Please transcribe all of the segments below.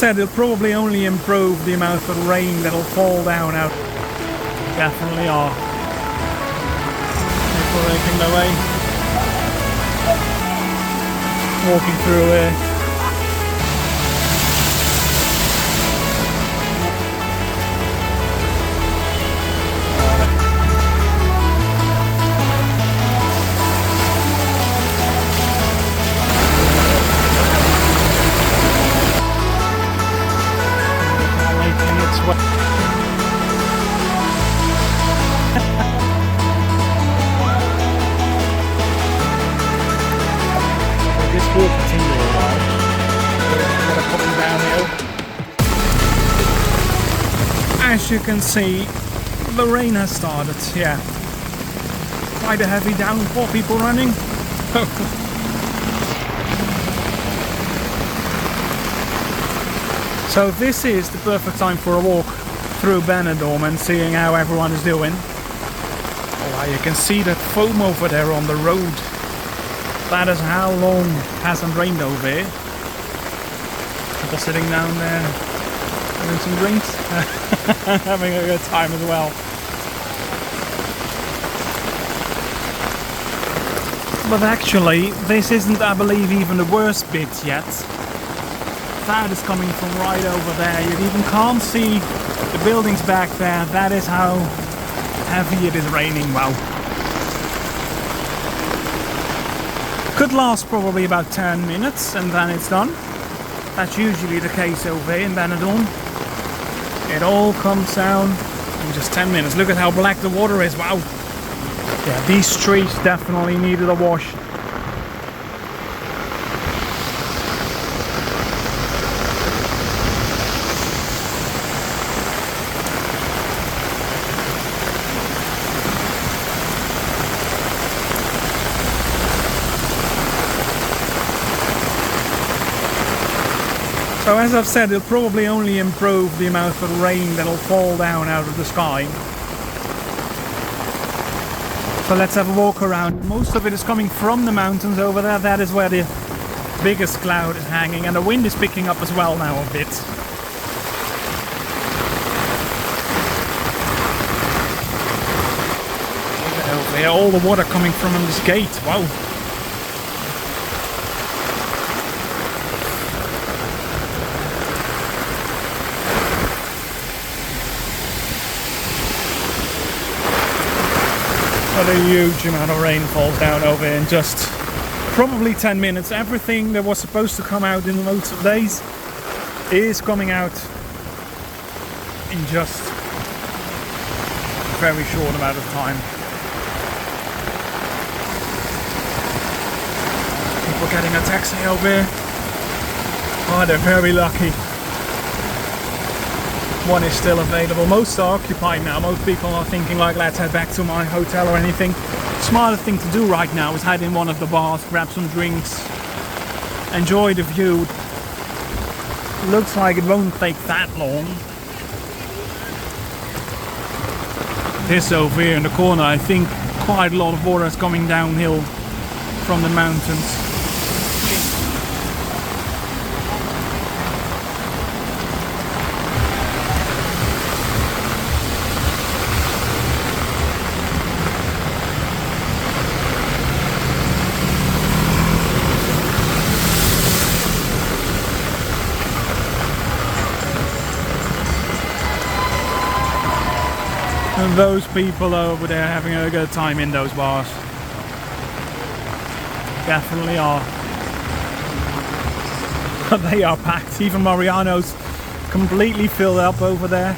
Said it'll probably only improve the amount of rain that'll fall down out. Definitely are. People making their way. Walking through here. This will continue a while. We're coming downhill. As you can see, the rain has started. Yeah, quite a heavy downpour. People running. So this is the perfect time for a walk through Benidorm and seeing how everyone is doing. Oh, wow, you can see that foam over there on the road. That is how long it hasn't rained over here. People sitting down there having some drinks, having a good time as well. But actually, this isn't, I believe, even the worst bit yet. That is coming from right over there. You even can't see the buildings back there. That is how heavy it is raining. Wow. Could last probably about 10 minutes and then it's done. That's usually the case over here in Benidorm. It all comes down in just 10 minutes. Look at how black the water is. Wow. Yeah, these streets definitely needed a wash. So as I've said, it'll probably only improve the amount of rain that'll fall down out of the sky. So let's have a walk around. Most of it is coming from the mountains over there. That is where the biggest cloud is hanging, and the wind is picking up as well now a bit. Look at over here, all the water coming from this gate. Wow. What a huge amount of rain falls down over here in just probably 10 minutes. Everything that was supposed to come out in loads of days is coming out in just a very short amount of time. People getting a taxi over here. Oh, they're very lucky. One is still available. Most are occupied now. Most people are thinking like, let's head back to my hotel or anything. Smartest thing to do right now is head in one of the bars, grab some drinks, enjoy the view. Looks like it won't take that long. This over here in the corner, I think quite a lot of water is coming downhill from the mountains. And those people over there having a good time in those bars. Definitely are. But they are packed. Even Mariano's completely filled up over there.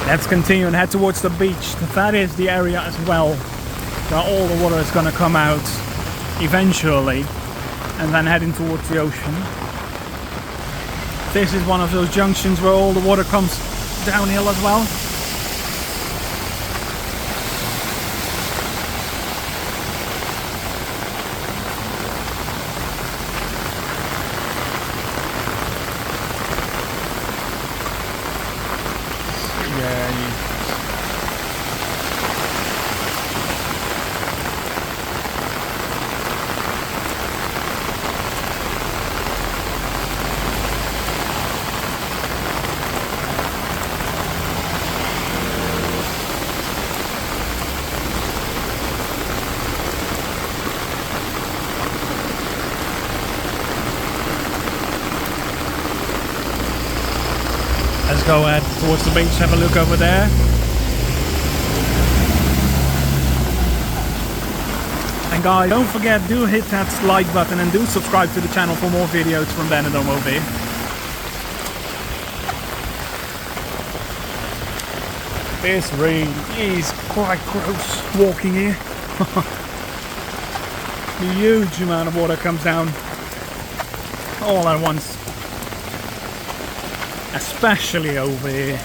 Let's continue and head towards the beach. That is the area as well where all the water is going to come out eventually, and then heading towards the ocean. This is one of those junctions where all the water comes downhill as well. Let's go ahead towards the beach, have a look over there. And guys, don't forget, do hit that like button and do subscribe to the channel for more videos from Benidorm OV. This really is quite gross walking here. A huge amount of water comes down all at once. Especially over here.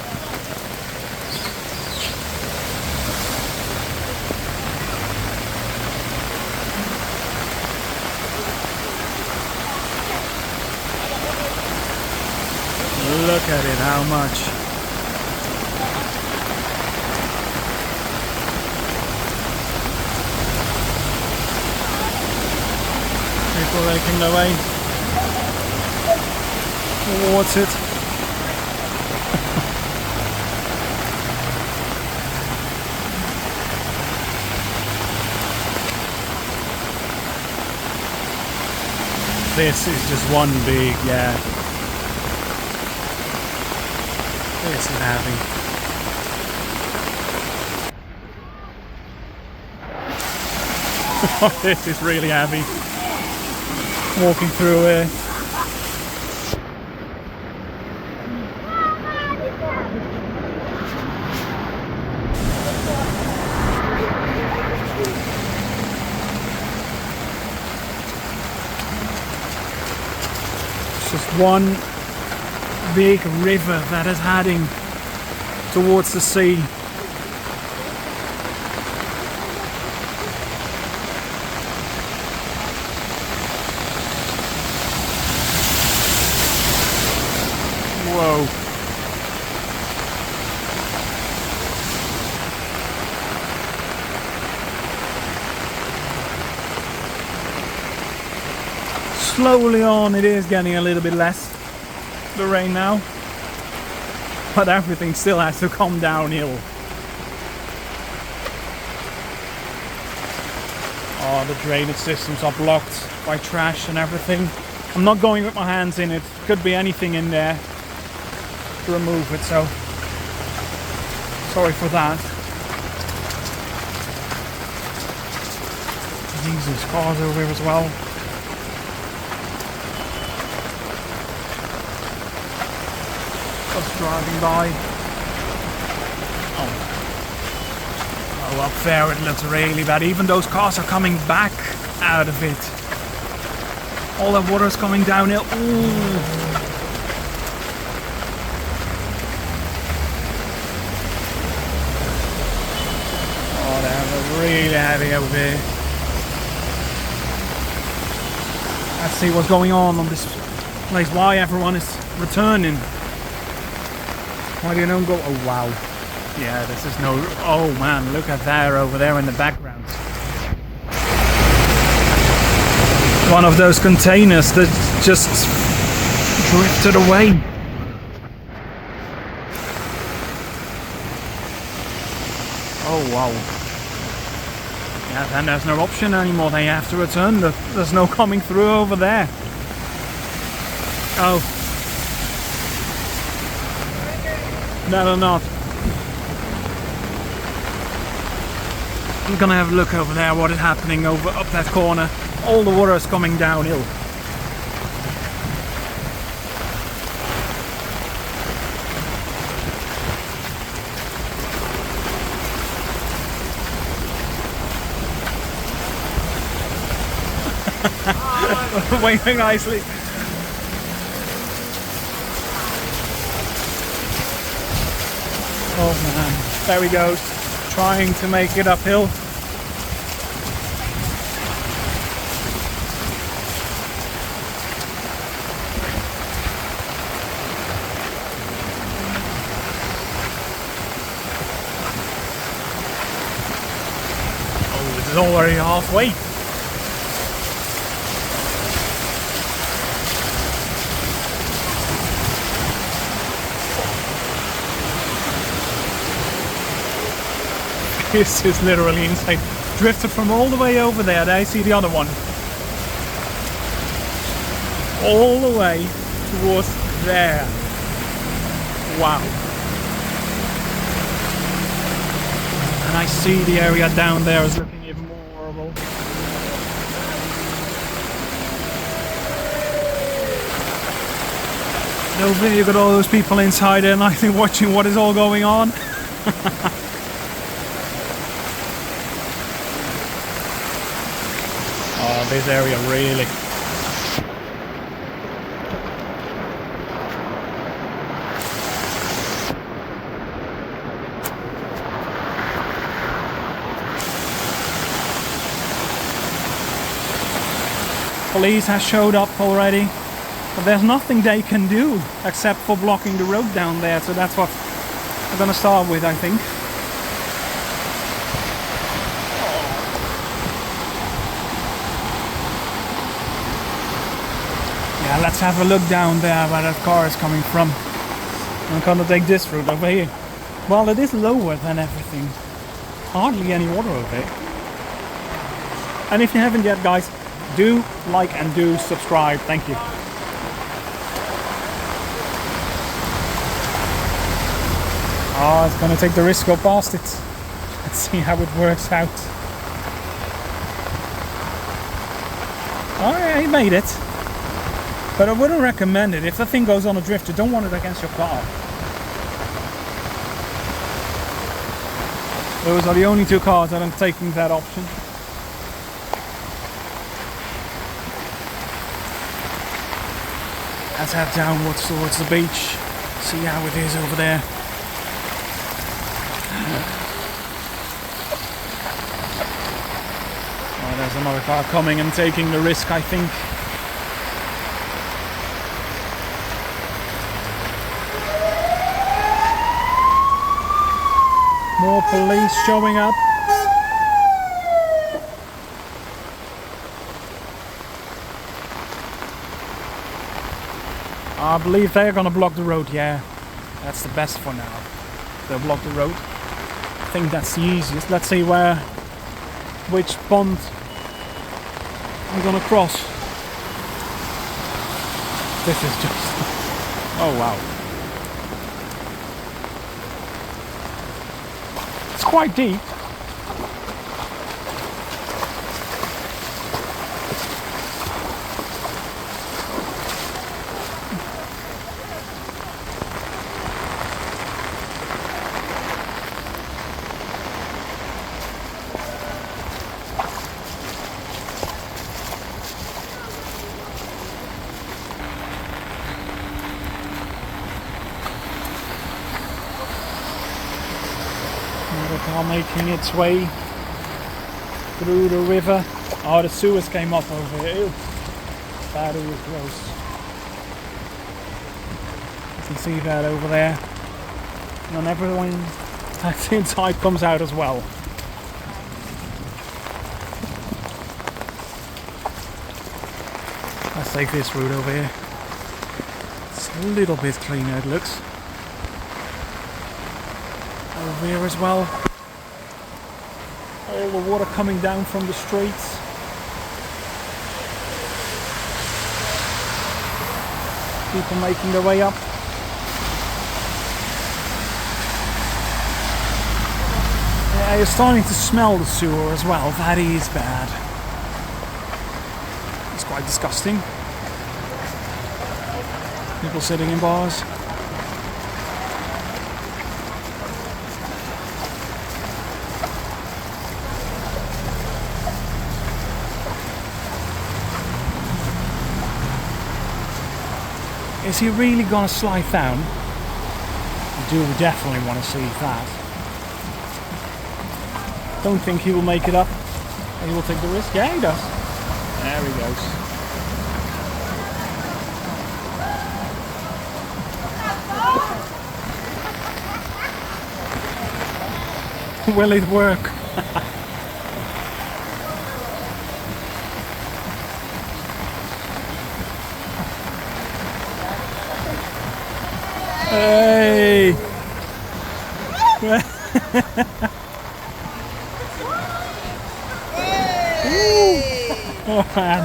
Look at it, how much. People making their way towards it. This is just one big, yeah. This is heavy. This is really heavy. Walking through here. It's just one big river that is heading towards the sea. Whoa. Slowly on, it is getting a little bit less, the rain now, but everything still has to come downhill. Oh, the drainage systems are blocked by trash and everything. I'm not going with my hands in it. Could be anything in there to remove it, so sorry for that. Jesus, cars over here as well. Just driving by. Oh, up there it looks really bad. Even those cars are coming back out of it. All that water is coming downhill. Ooh. Oh, they're really heavy over here. Let's see what's going on this place. Why everyone is returning. Why do you don't go? Oh wow. Yeah, this is no. Oh man, look at that over there in the background. One of those containers that just drifted away. Oh wow. Yeah, then there's no option anymore. They have to return. There's no coming through over there. Oh. Better not. I'm gonna have a look over there what is happening over up that corner. All the water is coming downhill. Waving nicely. Oh man, there he goes, trying to make it uphill. Oh, this is already halfway. This is literally insane. Drifted from all the way over there. There I see the other one. All the way towards there. Wow. And I see the area down there is looking even more horrible. Over there you got all those people inside there, and I think watching what is all going on. Oh, this area really. Police has showed up already, but there's nothing they can do except for blocking the road down there, so that's what we're gonna start with, I think. Yeah, let's have a look down there where that car is coming from. I'm gonna take this route over here. Well, it is lower than everything. Hardly any water over here. And if you haven't yet, guys, do like and do subscribe. Thank you. Oh, it's gonna take the risk to go past it. Let's see how it works out. Oh yeah, he made it. But I wouldn't recommend it. If the thing goes on a drift, you don't want it against your car. Those are the only two cars that I'm taking that option. Let's head downwards towards the beach. See how it is over there. Oh, there's another car coming and taking the risk, I think. More police showing up. I believe they're gonna block the road, yeah. That's the best for now. They'll block the road. I think that's the easiest. Let's see which pond I'm gonna cross. This is just... oh wow. It's quite deep. The car making its way through the river. Oh, the sewers came up over here. Ew. That is gross. You can see that over there. And then everyone that's inside comes out as well. Let's take this route over here. It's a little bit cleaner, it looks. Over here as well. All the water coming down from the streets. People making their way up. Yeah, you're starting to smell the sewer as well. That is bad. It's quite disgusting. People sitting in bars. Is he really gonna slide down? I do definitely want to see that. Don't think he will make it up. He will take the risk. Yeah, he does. There he goes. Will it work? Hey! Oh man!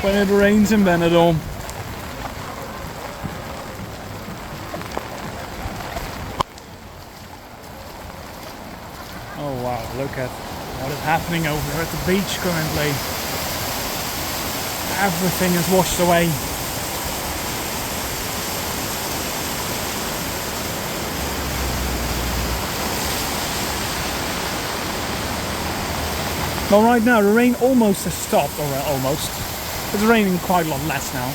When it rains in Benidorm. Look at what is happening over there at the beach currently. Everything is washed away. Well, right now the rain almost has stopped, or almost. It's raining quite a lot less now.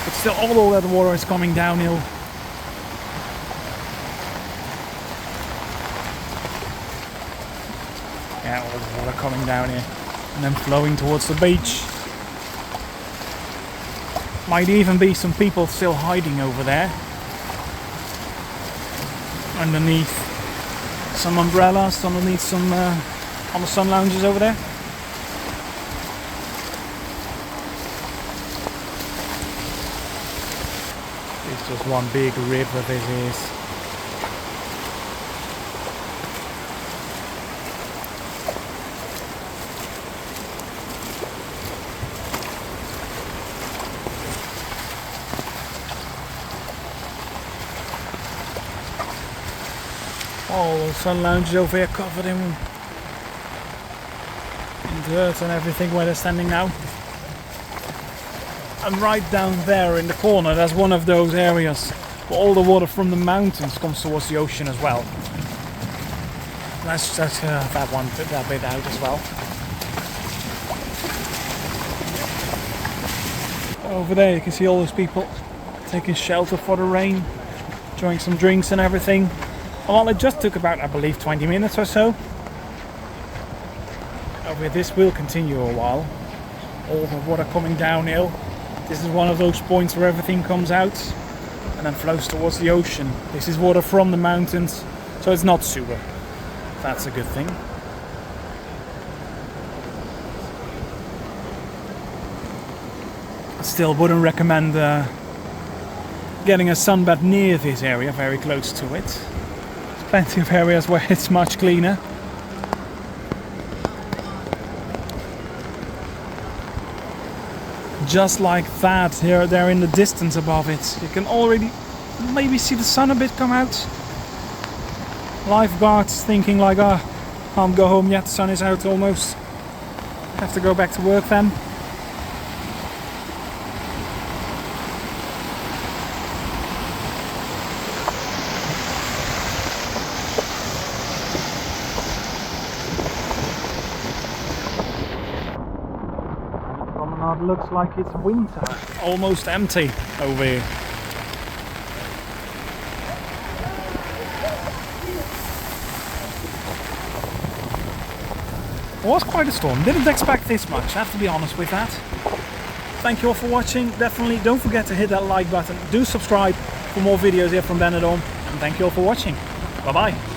But still all that water is coming downhill. Yeah, all the water coming down here and then flowing towards the beach. Might even be some people still hiding over there underneath some umbrellas, underneath some on the sun lounges over there. It's just one big river, this is. All the sun lounges over here covered in dirt and everything where they're standing now. And right down there in the corner, there's one of those areas where all the water from the mountains comes towards the ocean as well. Let's just that bit out as well. Over there you can see all those people taking shelter for the rain, enjoying some drinks and everything. Well, it just took about, I believe, 20 minutes or so. Over this will continue a while. All the water coming downhill. This is one of those points where everything comes out and then flows towards the ocean. This is water from the mountains, so it's not sewer. That's a good thing. I still wouldn't recommend getting a sunbath near this area, very close to it. Plenty of areas where it's much cleaner. Just like that, here, there in the distance above it, you can already maybe see the sun a bit come out. Lifeguards thinking like, can't go home yet, the sun is out almost. Have to go back to work then. It looks like it's winter, almost empty over here. It was quite a storm, didn't expect this much, I have to be honest with that. Thank you all for watching, definitely don't forget to hit that like button, do subscribe for more videos here from Benidorm, and thank you all for watching. Bye bye.